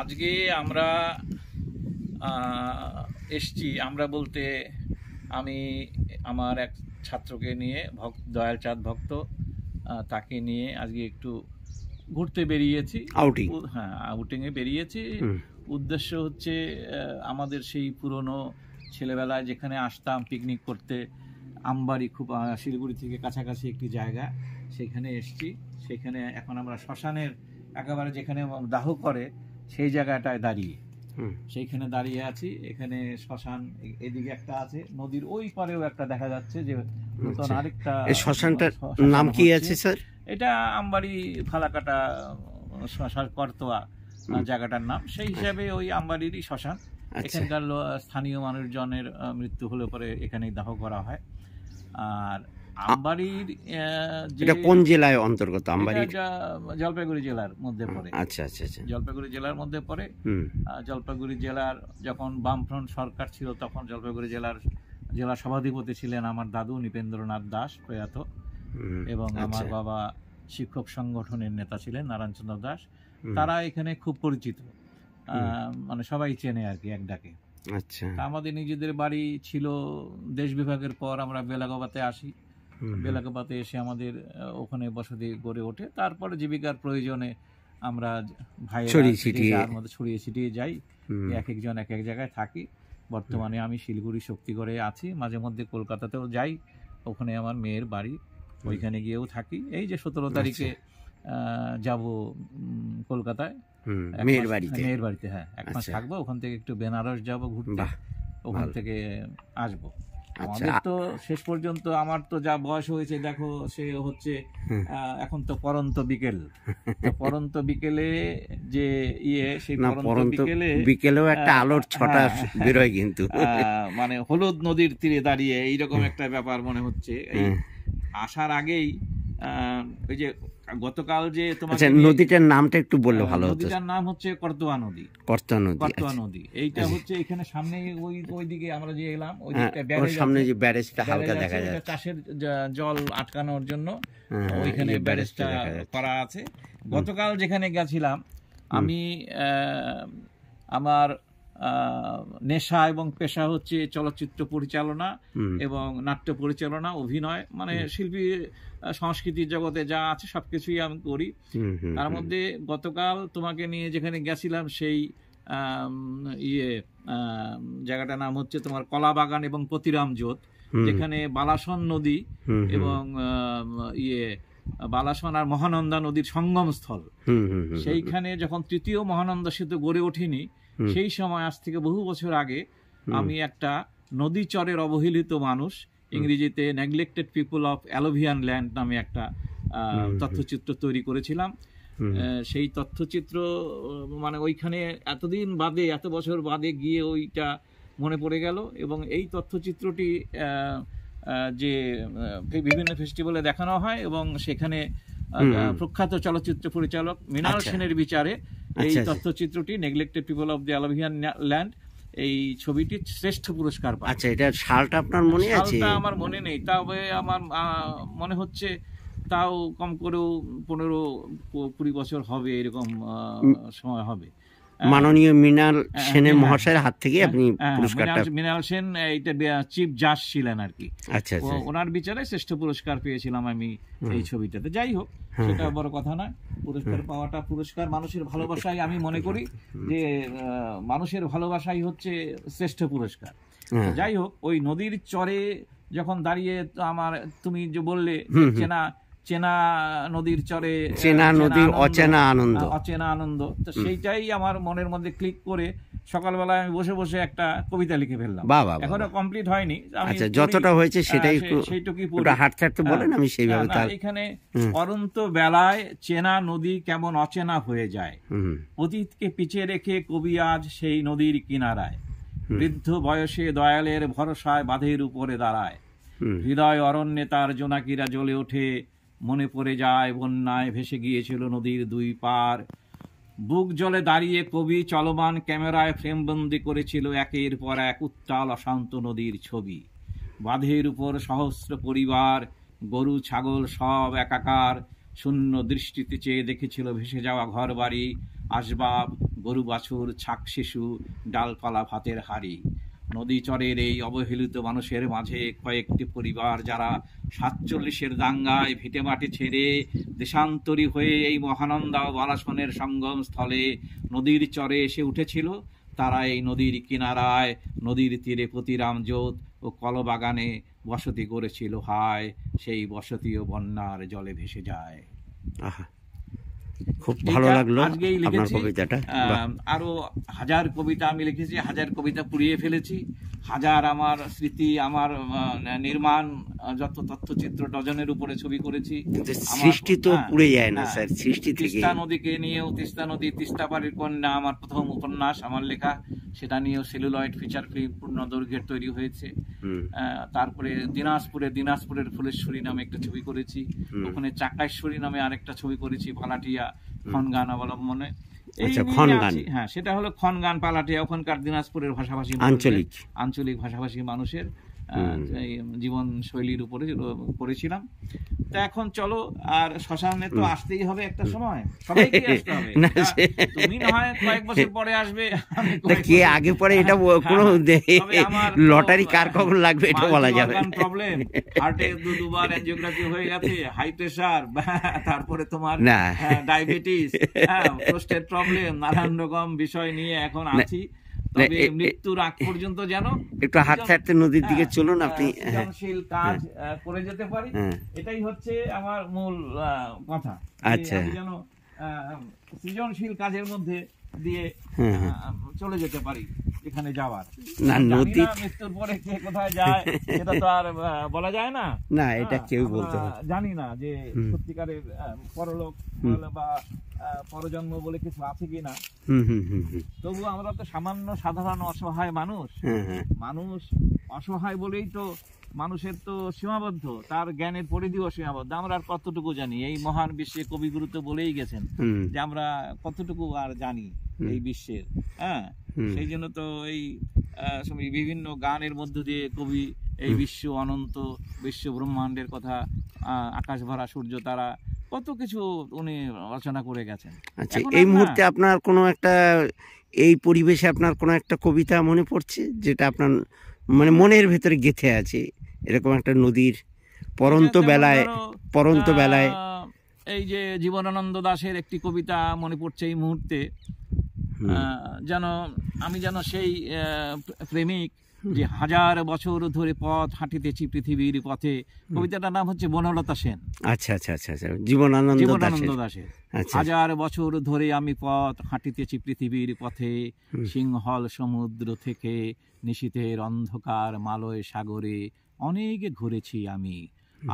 আজকে আমরা এসছি, আমরা বলতে আমি আমার এক ছাত্রকে নিয়ে, দয়াল চাঁদ ভক্ত, তাকে নিয়ে আজকে একটু ঘুরতে বেরিয়েছি। আউটিং? হ্যাঁ, আউটিংয়ে বেরিয়েছি। উদ্দেশ্য হচ্ছে আমাদের সেই পুরনো ছেলেবেলায় যেখানে আসতাম পিকনিক করতে, আমবাড়ি, খুব শিলিগুড়ি থেকে কাছাকাছি একটি জায়গা, সেখানে এসছি। সেখানে এখন আমরা শ্মশানের একেবারে যেখানে দাহ করে সেই জায়গাটায় দাঁড়িয়ে, সেইখানে দাঁড়িয়ে আছি। এখানে শ্মশান এদিকে একটা আছে, নদীর ওই পারেও একটা দেখা যাচ্ছে যে নতুন আরেকটা। শ্মশানটার নাম কি আছে স্যার? এটা আমবাড়ি ফালাকাটা শ্মশান, করতোয়া জায়গাটার নাম। সেই হিসাবে ওই আমবাড়িরই শ্মশান। এখানকার স্থানীয় মানুষজনের মৃত্যু হলে পরে এখানেই দাহ করা হয়। আর আমবাড়ির কোন জেলায় অন্তর্গত? আমবাড়ি জলপাইগুড়ি জেলার মধ্যে পড়ে। আচ্ছা আচ্ছা আচ্ছা, জলপাইগুড়ি জেলার মধ্যে পড়ে। জলপাইগুড়ি জেলার যখন বামফ্রন্ট সরকার ছিল তখন জলপাইগুড়ি জেলা সভাধিপতি ছিলেন আমার দাদু নৃপেন্দ্রনাথ দাস প্রয়াত, এবং আমার বাবা শিক্ষক সংগঠনের নেতা ছিলেন নারায়ণচন্দ্র দাস। তারা এখানে খুব পরিচিত, মানে সবাই চেনে আর কি, এক ডাকে। আচ্ছা, আমাদের নিজেদের বাড়ি ছিল। দেশ বিভাগের পর আমরা বেলাগাবাতে আসি। বেলাগাবাতে এসে আমাদের ওখানে বসতি গড়ে ওঠে। তারপরে জীবিকার প্রয়োজনে আমরা ভাইয়েরা ছড়িয়ে ছিটিয়ে যাই, এক একজন এক এক জায়গায় থাকি। বর্তমানে আমি শিলিগুড়ি শক্তিগড়ে আছি, মাঝে মধ্যে কলকাতাতেও যাই, ওখানে আমার মেয়ের বাড়ি, ওইখানে গিয়েও থাকি। এই যে 17 তারিখে যাব কলকাতায় মেয়ের বাড়িতে। হ্যাঁ, এক মাস থাকবো, ওখান থেকে একটু বেনারস যাব ঘুরতে, ওখান থেকে আসবো। আমাদের তো শেষ পর্যন্ত, আমার তো যা বয়স হয়েছে দেখো, সে হচ্ছে এখন তো পরন্ত বিকেলে যে সেই বিকেলেও একটা আলোর ছটা বেরোয়, কিন্তু মানে হলুদ নদীর তীরে দাঁড়িয়ে এইরকম একটা ব্যাপার মনে হচ্ছে। এই আসার আগেই ওই যে গতকাল যে তোমাকে নদীটার নামটা একটু বললে ভালো হতো। নদীটার নাম হচ্ছে করতোয়া নদী। করতোয়া নদী এইটা হচ্ছে এখানে সামনে ওইদিকে আমরা যে এলাম, ওই সামনে যে ব্যারেজটা হালকা দেখা যাচ্ছে, চাষের জল আটকানোর জন্য ওইখানে ব্যারেজটা করা আছে। গতকাল যেখানে গেছিলাম আমি, আমার নেশা এবং পেশা হচ্ছে চলচ্চিত্র পরিচালনা এবং নাট্য পরিচালনা, অভিনয়, মানে শিল্পী সংস্কৃতির জগতে যা আছে সবকিছুই আমি করি। তার মধ্যে গতকাল তোমাকে নিয়ে যেখানে গেছিলাম সেই জায়গাটার নাম হচ্ছে তোমার কলাবাগান এবং পতিরাম জোত, যেখানে বালাসন নদী এবং বালাসন আর মহানন্দা নদীর সঙ্গম স্থল। সেইখানে যখন তৃতীয় মহানন্দা সেতু গড়ে ওঠেনি, সেই সময় আজ থেকে বহু বছর আগে আমি একটা নদী চরের অবহেলিত মানুষ, ইংরেজিতে নেগলেক্টেড পিপল অফ অ্যালোভিয়ান ল্যান্ড নামে একটা তথ্যচিত্র তৈরি করেছিলাম। সেই তথ্যচিত্র মানে ওইখানে এতদিন বাদে, এত বছর বাদে গিয়ে ওইটা মনে পড়ে গেল। এবং এই তথ্যচিত্রটি যে বিভিন্ন ফেস্টিভ্যালে দেখানো হয়, এবং সেখানে প্রখ্যাত চলচ্চিত্র পরিচালক মৃণাল সেনের বিচারে এই তথ্যচিত্রটি neglected people of the alluvial land, এই ছবিটি শ্রেষ্ঠ পুরস্কার পায়। আচ্ছা, এটা সালটা আপনার মনে আছে? সালটা আমার মনে নেই, তবে আমার মনে হচ্ছে তাও কম করেও 15-20 বছর হবে, এরকম সময় হবে। মাননীয় মৃণাল সেনের মহাশয়ের হাত থেকে আপনি পুরস্কারটা? মৃণাল সেন এটা চিফ জাজ ছিলেন আর কি। আচ্ছা, ওনার বিচারে শ্রেষ্ঠ পুরস্কার পেয়েছিলাম আমি এই ছবিটাতে। যাই হোক, সেটা বড় কথা নয়। পুরস্কার পাওয়াটা পুরস্কার, মানুষের ভালোবাসাই, আমি মনে করি যে মানুষের ভালোবাসাই হচ্ছে শ্রেষ্ঠ পুরস্কার। যাই হোক, ওই নদীর চরে যখন দাঁড়িয়ে আমার, তুমি যে বললে চেনা নদীর চরে চেনা নদীর অচেনা আনন্দ, তো সেইটাই আমার মনের মধ্যে ক্লিক করে সকালবেলায় আমি বসে বসে একটা কবিতা লিখে ফেললাম। এখনো কমপ্লিট হয়নি, যতটা হয়েছে সেটাই সেইটুকুই হাটছাড়তে বলেন, আমি সেইভাবে। এখানে অনন্ত বেলায় চেনা নদী কেমন অচেনা হয়ে যায়, অতীতকে পিছিয়ে রেখে কবি আজ সেই নদীর কিনারায়, বৃদ্ধ বয়সে দয়ালের ভরসায় বাঁধের উপরে দাঁড়ায়, হৃদয় অরণ্যে তার জোনাকিরা জ্বলে ওঠে, মনে পড়ে যায় বন্যায় ভেসে গিয়েছিল নদীর দুই পার, বুক জলে দাঁড়িয়ে কবি চলমান ক্যামেরায় ফ্রেমবন্দি করেছিল একের পর এক উত্তাল অশান্ত নদীর ছবি। বাঁধের উপর সহস্র পরিবার, গরু ছাগল সব একাকার, শূন্য দৃষ্টিতে চেয়ে দেখেছিল ভেসে যাওয়া ঘর বাড়ি, আসবাব, গরু বাছুর, ছাক শিশু, ডালপালা ভাতের হাড়ি। নদী চরের এই অবহেলিত মানুষের মাঝে কয়েকটি পরিবার যারা 47-এর দাঙ্গায় ভিটেমাটি ছেড়ে দেশান্তরী হয়ে এই মহানন্দা ও বালাসনের সঙ্গম স্থলে নদীর চরে এসে উঠেছিল, তারা এই নদীর কিনারায়, নদীর তীরে প্রতিরাম জোত ও কলবাগানে বসতি গড়েছিল। হায়, সেই বসতিও বন্যার জলে ভেসে যায়। খুব ভালো লাগলো আপনার কবিতাটা। আরো হাজার কবিতা আমি লিখেছি, হাজার কবিতা পুড়িয়ে ফেলেছি, হাজার আমার স্মৃতি, আমার নির্মাণ যত তথ্যচিত্র ডজনের উপরে ছবি করেছি। সৃষ্টি তো পুড়ে যায় না স্যার, সৃষ্টি থেকে। তিস্তা নদীকে নিয়েও, তিস্তা নদী, তিস্তা পাড়ের কন্যা আমার প্রথম উপন্যাস, আমার লেখা, সেটা নিয়েও সেলুলয়েড ফিচার ফিল্ম পূর্ণ দৈর্ঘ্যের তৈরি হয়েছে। তারপরে দিনাজপুরের ফুলেশ্বরী নামে একটা ছবি করেছি, ওখানে চাকাইশ্বরী নামে আরেকটা ছবি করেছি, ভালাটিয়া খনগান অবলম্বনে। হ্যাঁ, সেটা হলো খনগান পালাটিয়া, ওখানকার দিনাজপুরের ভাষাভাষী, আঞ্চলিক ভাষাভাষী মানুষের জীবন শৈলীর উপরে করেছিলাম। তো এখন চলো, আর শ্মশানে তো আসতেই হবে একটা সময়, সবাইকে আসতে হবে। তুমি না হয় কয়েক বছর পরে আসবে, কে আগে পরে এটা কোনো লটারি কার কখন লাগবে এটা বলা যাবে না। প্রবলেম, হার্টে দুবার এনজিওগ্রাফি হয়ে গেছে, হাই প্রেসার, তারপরে তোমার ডায়াবেটিস, প্রোস্টেট প্রবলেম, নানান রকম বিষয় নিয়ে এখন আছি। তবে মৃত্যুর আগ পর্যন্ত যেন একটু হাত ছাড়তে নদীর দিকে চলুন, আপনি সৃজনশীল কাজ করে যেতে পারি, এটাই হচ্ছে আমার মূল কথা। আচ্ছা, যেন সৃজনশীল কাজের মধ্যে দিয়ে চলে যেতে পারি এখানে যাওয়ার। না, নদী মৃত্যুর পরে কে কোথায় যায় সেটা তো আর বলা যায় না। না, এটা কেউ বলতে পারে জানি না যে সত্যিকারের পরলোক বা পরজন্ম বলে কিছু আছে কিনা। তবু আমরা তো সামান্য সাধারণ অসহায় মানুষ। মানুষ অসহায় বলেই তো মানুষের তো সীমাবদ্ধ, তার জ্ঞানের পরিধিও সীমাবদ্ধ। আমরা আর কতটুকু জানি? এই মহান বিশ্বে কবিগুরু তো বলেই গেছেন যে আমরা কতটুকু আর জানি এই বিশ্বের। সেই জন্য তো এই বিভিন্ন গানের মধ্য দিয়ে কবি এই বিশ্ব অনন্ত, বিশ্ব ব্রহ্মাণ্ডের কথা, আকাশ ভরা সূর্য তারা, কত কিছু উনি রচনা করে গেছেন। আচ্ছা, এই মুহূর্তে আপনার কোনো একটা, এই পরিবেশে আপনার কোনো একটা কবিতা মনে পড়ছে যেটা আপনার মানে মনের ভেতরে গেঁথে আছে, এরকম একটা নদীর পরন্ত বেলায়? এই যে জীবনানন্দ দাশের একটি কবিতা মনে পড়ছে এই মুহূর্তে, আমি যেন সেই প্রেমিক যে 1000 বছর ধরে পথ হাঁটিতেছি পৃথিবীর পথে। কবিতাটার নাম হচ্ছে বনলতা সেন। আচ্ছা, জীবনানন্দ দাশের। 1000 বছর ধরে আমি পথ হাঁটিতেছি পৃথিবীর পথে, সিংহল সমুদ্র থেকে নিশীথের অন্ধকার মালয় সাগরে অনেক ঘুরেছি আমি,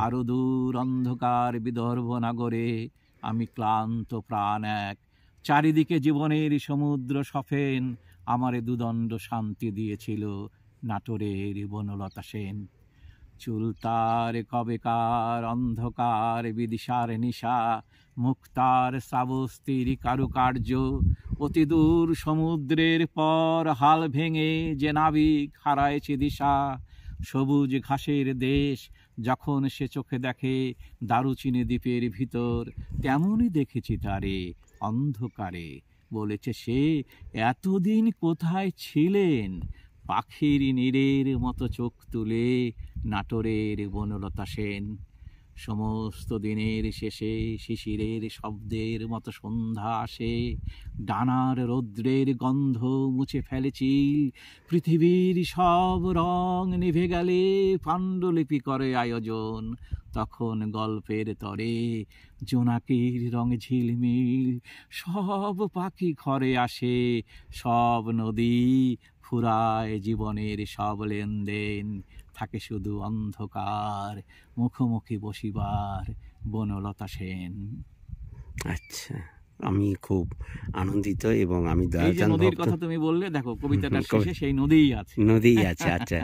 আরো দূর অন্ধকার বিদর্ভ নগরে আমি ক্লান্ত প্রাণ এক, চারিদিকে জীবনের সমুদ্র সফেন, আমারে দুদণ্ড শান্তি দিয়েছিল নাটোরের বনলতা সেন। চুল তার কবেকার অন্ধকার বিদিশার নিশা, মুক্তার শ্রাবস্তির কারুকার্য, অতি দূর সমুদ্রের পর হাল ভেঙে যে নাবিক হারায়েছে দিশা। সবুজ ঘাসের দেশ যখন সে চোখে দেখে দারুচিনি দ্বীপের ভিতর, তেমনই দেখেছি তারে অন্ধকারে। বলেছে সে, এতদিন কোথায় ছিলেন? পাখির নীড়ের মতো চোখ তুলে নাটোরের বনলতা সেন। সমস্ত দিনের শেষে শিশিরের শব্দের মতো সন্ধ্যা আসে, ডানার রৌদ্রের গন্ধ মুছে ফেলেছি, পৃথিবীর সব রং নিভে গেলে পাণ্ডুলিপি করে আয়োজন। তখন গল্পের তরে জোনাকির রং ঝিলমিল, সব পাখি ঘরে আসে, সব নদী ফুরায় জীবনের সব লেনদেন, থাকে শুধু অন্ধকার মুখোমুখি বসিবার বনলতা সেন। আচ্ছা, আমি খুব আনন্দিত এবং আমি নদীর কথা তুমি বললে, দেখো কবিতাটার শেষে সেই নদীই আছে। আচ্ছা।